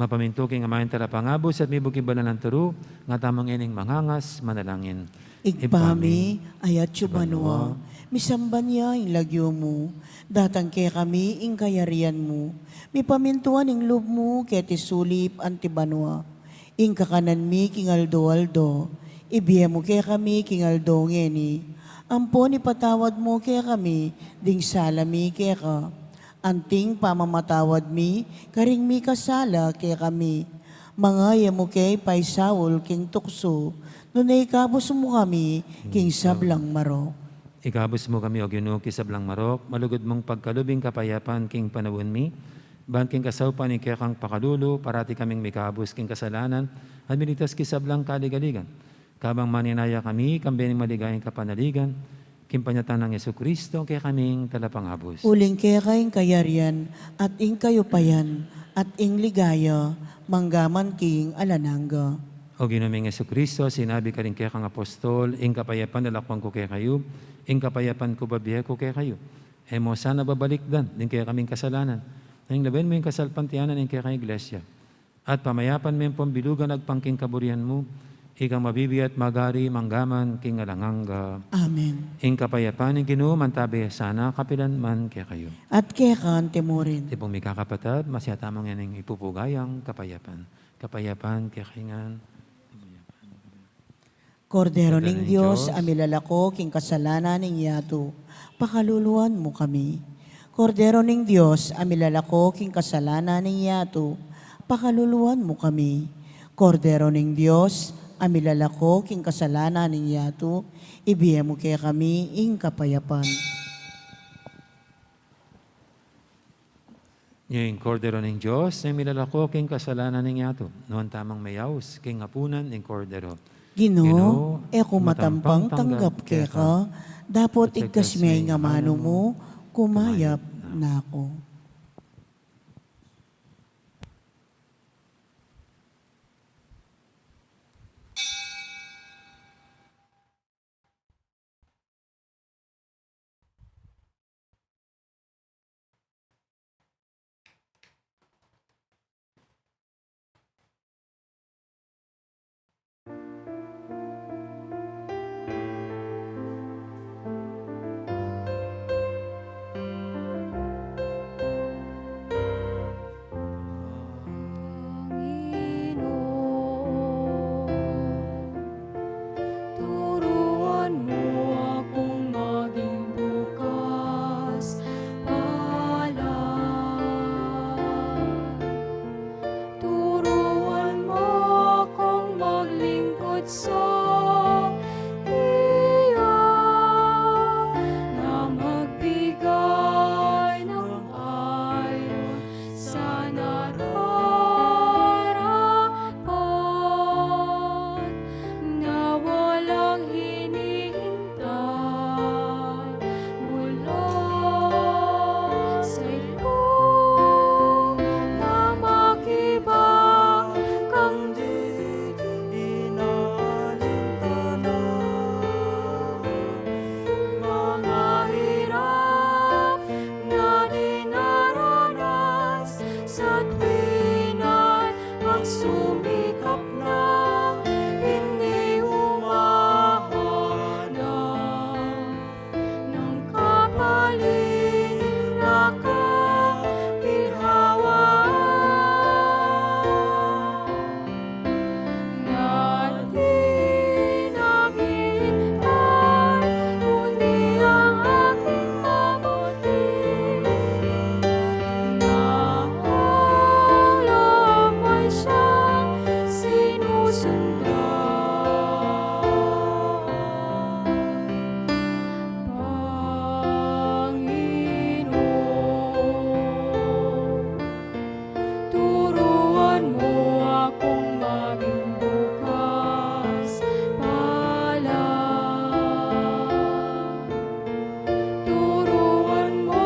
Mapamintuking amayin tarapangabos at may bukibalan ng turu, nga tamang ining mangangas, manalangin. Igpami, ayat banwa, misamban niya ing lagyo mo, datang kay kami ing kayarian mo, mi pamintuan ing loob mo, kaya tisulip antibanwa, ing kakanan mi kingaldo-aldo, ibiya mo kay kami kingaldo ngeni, ampon ipatawad mo kay kami, ding salami kay ka, anting pamamatawad mi, karing mi kasala kay kami. Mga yamo kay paisawol king tukso, nunay kabos mo kami, king sablang marok. Ikabos mo kami o Ginoo kisablang marok, malugod mong pagkalubing kapayapan king panawon mi, ban king kasawpan ni kekang pakalulo, parati kaming mikabos king kasalanan, at militas kisablang kaligaligan. Kabang maninaya kami, kambening maligayang kapanaligan, kimpanyatan ng Jesucristo, kaya kaming talapangabos. Uling kaya kayong kayarian, at ing kayo payan, at ing ligaya, manggaman king alananga. O Ginoong Jesucristo, sinabi ka rin kaya kang apostol, ing kapayapan nalakwang ko kaya kayo, ing kapayapan ko babiya ko kaya kayo. E mo sana babalikdan, din kaya kaming kasalanan. Nang labayin mo yung kasalpantianan, ing kaya kang iglesia. At pamayapan mo yung pambilugan, nagpangking kaburian mo, Ikaw mabibiyat magari manggaman king alanganga. Amen. Ing kapayapaan ng Ginoo mantabi sana kapilan man kaya kayo. At kaya ka temurin. Di pong may kakapatad, masyatamang yan ang ipupugayang kapayapan. Kapayapan kaya kaingan. Kordero Kordero ning ng Diyos, Diyos, amilalako king kasalanan ning yato, pakaluluan mo kami. Kordero ning Diyos, amilalako king kasalanan ning yato, pakaluluan mo kami. Kordero ning Diyos, amilalako king kasalanan ning yato, ibiya mo kaya kami ing kapayapan. Yung kordero ng Diyos, ay milalako king kasalanan ng yato. Noon tamang mayaws, king apunan ng kordero. Ginoo, eko matampang tanggap kaya ka, dapat igkas may nga mano mo, kumayap na ako. Turuan mo akong maging bukas palad. Turuan mo akong maglingkod sa iyo na magbigay ng ayon sa nararapat na walang hinihintay mula sa iyo na makibang kang mga hirap na dinaranas sa tuwina'y magsumikap na hindi humahanap ng kapalit na kaginhawaan na di naghihintay, kundi ang aking mabuti na alam ay siyang sinusundan. Panginoon, turuan mo akong maging bukas palad. Turuan mo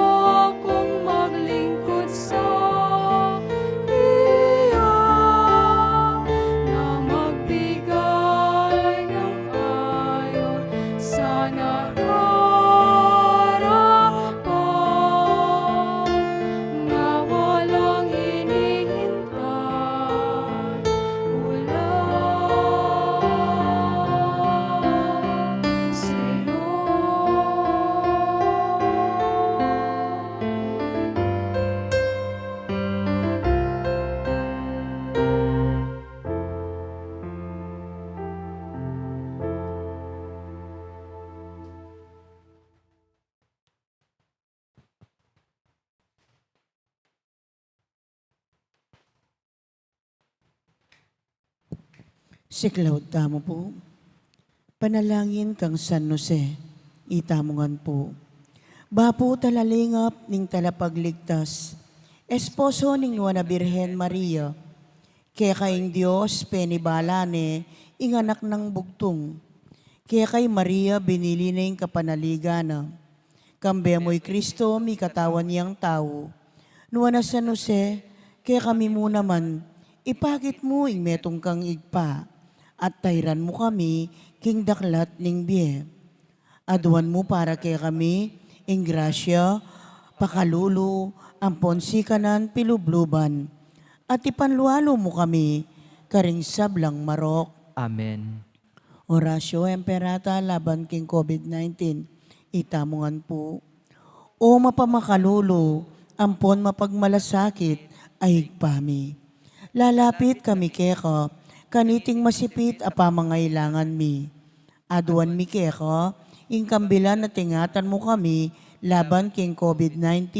akong maglingkod sa iyo na magbigay ng ayon sa nararapat na walang hinihintay mula sa iyo. Siklaw tamo po. Panalangin kang San Jose, itamungan po. Bapo talalingap ning talapagligtas, esposo ning Nuana Birhen Maria, kaya kayong Diyos penibalane, inganak ng bugtong, kaya kay Maria binili na yung kapanaligana, kambe mo'y Kristo, mi katawan niyang tao. Nuana San Jose, kaya kami mo naman, ipakit mo ing metong kang igpa, at tayran mo kami, king daklat ning biye. Aduan mo para kay kami, ing grasya, pakalulu, ampon sikanan, pilubluban, at ipanlualo mo kami, karing sablang marok, Amen. Orasyo Emperata laban king COVID-19. Itamungan po. O mapamakalulo, ampon mapagmalasakit, ay higpami. Lalapit kami keko, kaniting masipit apamangailangan mi. Aduan mi keko, ingkambilan na tingatan mo kami, laban king COVID-19.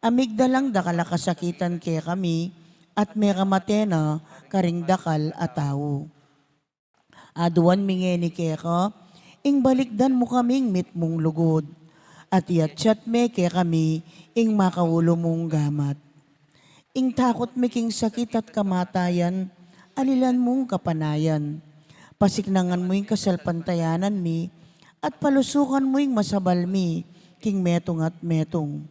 Amigdalang dakala kasakitan ke kami, at mekamatena karing dakal ataw. Aduan mingeni keko, ing balikdan mo kaming mit mong lugod. At iatsyat me ke kami, ing makaulo mong gamat. Ing takot me king sakit at kamatayan, alilan mong kapanayan. Pasiknangan mo ing kasalpantayanan mi, at palusukan mo ing masabal mi, king metong at metong.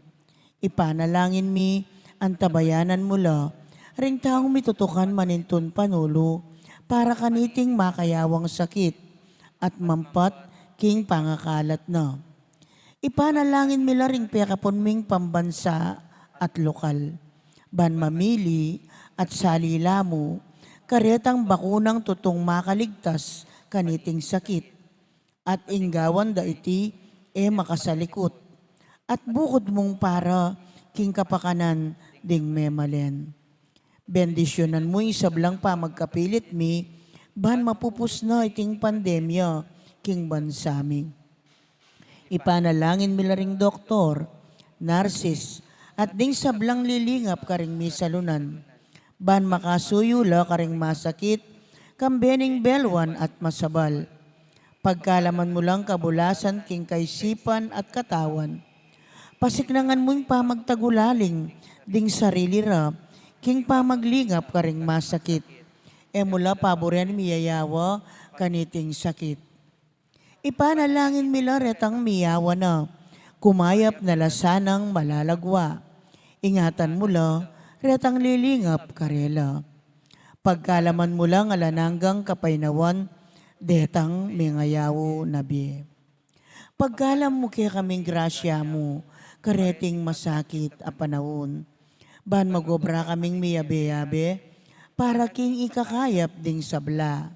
Ipanalangin mi, ang tabayanan mula, ring taong mitutukan manintun panulo, para kaniting makayawang sakit at mampat king pangakalat na. Ipanalangin mila ring pekapon ming pambansa at lokal. Ban mamili at salila mo, karetang bakunang tutong makaligtas kaniting sakit. At inggawan da iti makasalikot. At bukod mong para king kapakanan ding memalen. Bendisyonan mo isablang pa magkapilit mi, ban mapupus na iting pandemya, king bansami. Ipanalangin mi ring doktor, narsis, at ding sablang lilingap karing mi salunan. Ban makasuyula karing masakit, kambening belwan at masabal. Pagkalaman mo lang kabulasan king kaisipan at katawan. Pasiknangan mo yung pamagtagulaling, ding sarili ra, king pamaglingap karing masakit. Mula paboren miyayawa kaniting sakit. Ipanalangin mila retang miyawa na, kumayap na lasanang malalagwa. Ingatan mula, retang lilingap karela. Pagkalaman mo lang alananggang kapainawan, detang mingayawo nabi. Pagkalam mo kaya kaming grasya mo, kareting masakit a panahon. Ban magobra kaming miyabe-yabe, para king ikakayap ding sabla.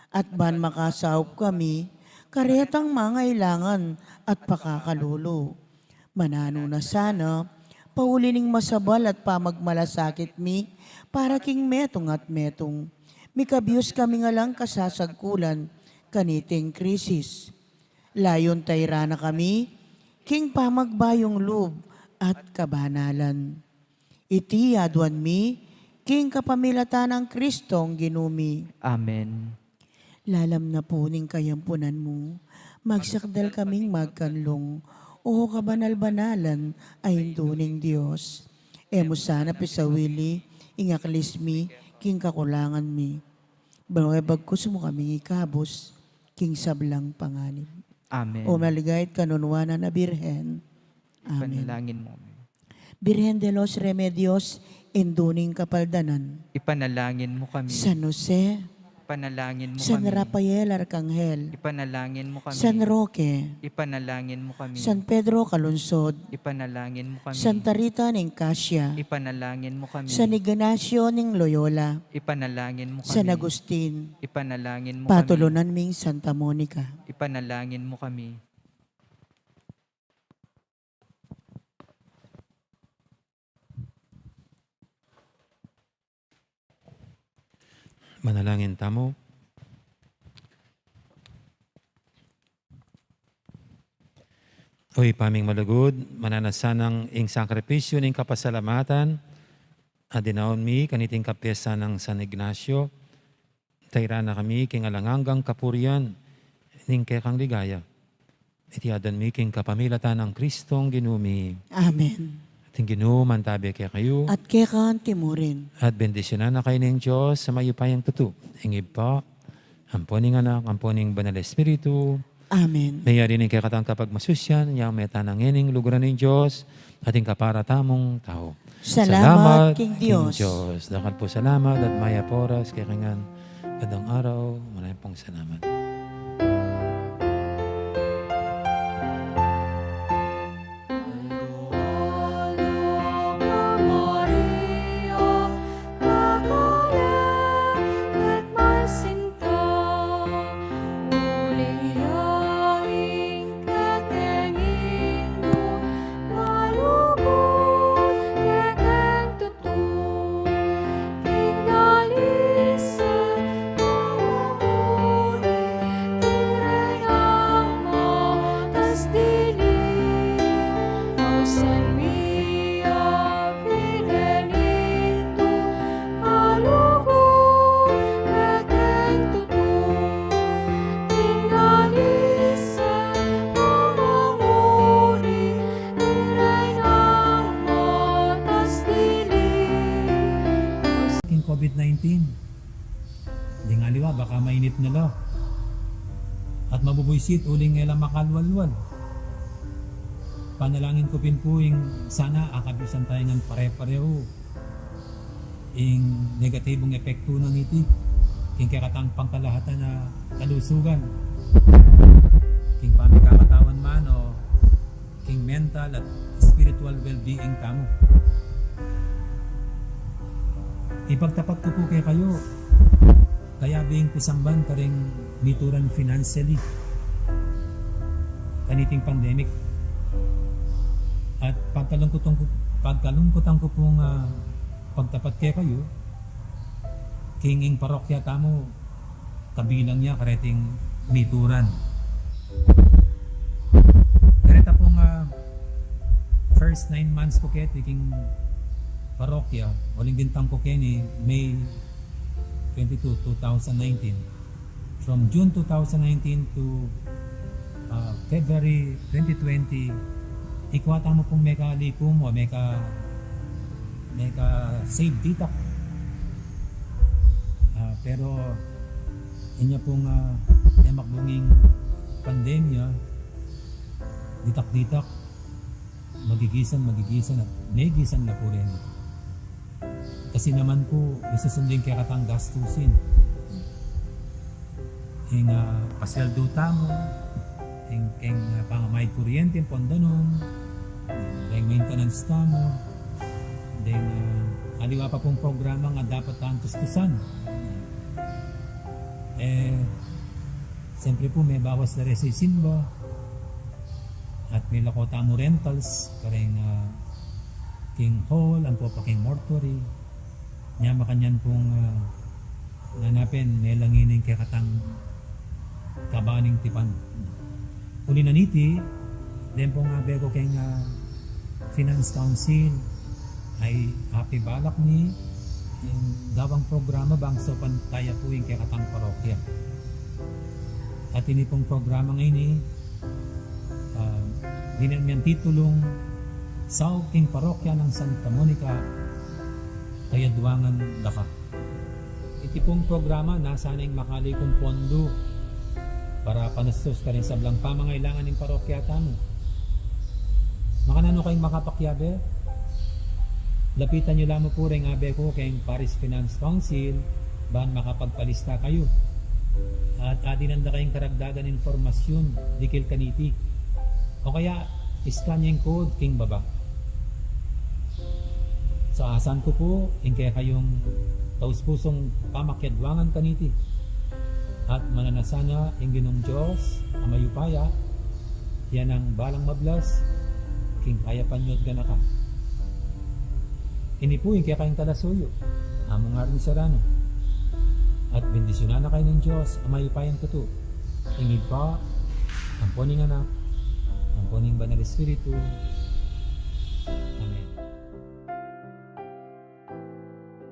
At ban makasaup kami, karetang mangailangan at pakakalulo. Manano na sana, paulining masabal at pamagmalasakit mi, para king metong at metong. Mikabiyos kami nga lang kasasagkulan, kaniting krisis. Layon tayra na kami, king pamagbayong loob at kabanalan. Iti aduan mi, king kapamilatan ng Kristong ginumi. Amen. Lalam na po ning kayampunan mo, magsakdal kaming magkanlong, o kabanal-banalan ay induning Diyos. Emo sana pisawili, ingaklismi, king kakulangan mi. Bagkus mo kaming ikabos, king sablang panganib. Amen. O maligayat kanunwana na Birhen. Amen. Ipanalangin mo. Birhen de los Remedios, induning kapaldanan. Ipanalangin mo kami. San Jose, Ipanalangin mo San kami. Rafael Arcangel, Ipanalangin mo kami. San Roque, Ipanalangin mo kami. San Pedro Calunsod, Ipanalangin mo kami. Santa Rita ng Casia, Ipanalangin mo kami. San Ignacio ng Loyola, Ipanalangin mo kami. San Agustin, Ipanalangin mo kami. Patulunan ming Santa Monica. Ipanalangin mo kami. Manalangin tamo. Oy, paming malugod, mananasanang ing sakripisyo ning kapasalamatan, adinaon mi kaniting kapyesa ng San Ignacio, tayra na kami king alanganggang kapurian, ning kekang ligaya. Itiadan mi king kapamilatan ng Kristong ginumi. Amen. Ating ginuman tabi kaya kayo. At kekan timurin. At bendisyonan na kayo ng Diyos sa mayupayang tutu. Ingib pa, amponing anak, amponing banal Espiritu. Amen. Mayari ning kakatang kapag masusyan, yang metanangining luguran ng Diyos, ating kaparatamong tao. Salamat, King Diyos. Dakal po salamat at maya poras, kaya kangan gadang araw, maraming pong salamat. Maria, kakalik, at may sinta, aliwa baka mainit na lo. At mabubuysit uling nga makalwalwal. Panalangin ko pinpuing sana akabisan tayo ng pare-pareho ing negatibong epekto ng iti king kakatang pangkalahatan na kalusugan king pamikakatawan man o king mental at spiritual well-being tamo. Ipagtapat ko po kay kayo kaya bing pisamban karing mituran financially kaniting pandemic at pagkalungkutan ko pong pagtapat kay kayo kinging parokya tamo kabilang niya kareting mituran kareta pong first 9 months ko kaya king parokya waling bintang ko kaya ni May 22, 2019 from June 2019 to February 2020 ikwata mo pong meka likum o meka save dita pero inya pong makbunging pandemya ditak magigisan at negisan na po rin kasi naman po isusundin kaya katang gastusin ing pasweldo tamo ing pangamay kuryente pondanon ing maintenance tamo then aliwa pa pong programa nga dapat tantos-tusan siyempre po may bawas na resisin ba at may lako tamo rentals karing king hall ang po pa king mortuary niya makanyan pong nanapin nelangining kaya katang kabaning tipan uli na niti then po nga bego kay finance council ay happy balak ni yung gawang programa bang so pantaya po yung kaya katang parokya at ini pong programa ngayon dinamihan titulong Sao King Parokya ng Santa Monica Kayadwangan Daka. Iti pong programa nasa na yung makalikong pondo para panastos ka rin sa blang pamangailangan ng parokya tamo. Makanano kayong makapakyabe? Lapitan nyo lamang po rin abe ko kayong Paris Finance Council bahan makapagpalista kayo. At adinanda kayong karagdagan informasyon dikil kaniti. O kaya iskan yung code king baba. Sa asan ko po, kaya kayong taus-pusong pamakyadwangan kaniti. At mananasana yung ginong Diyos, amayupaya, yan ang balang mablas, king kaya panyod gana ka. Ini po yung kaya kayong talasuyo, among nga rin sarano. At bendisyonan na kayo ng Diyos, amayupayan ko to. Ingid pa, ang poning anak, ang poning banal espiritu. Amen.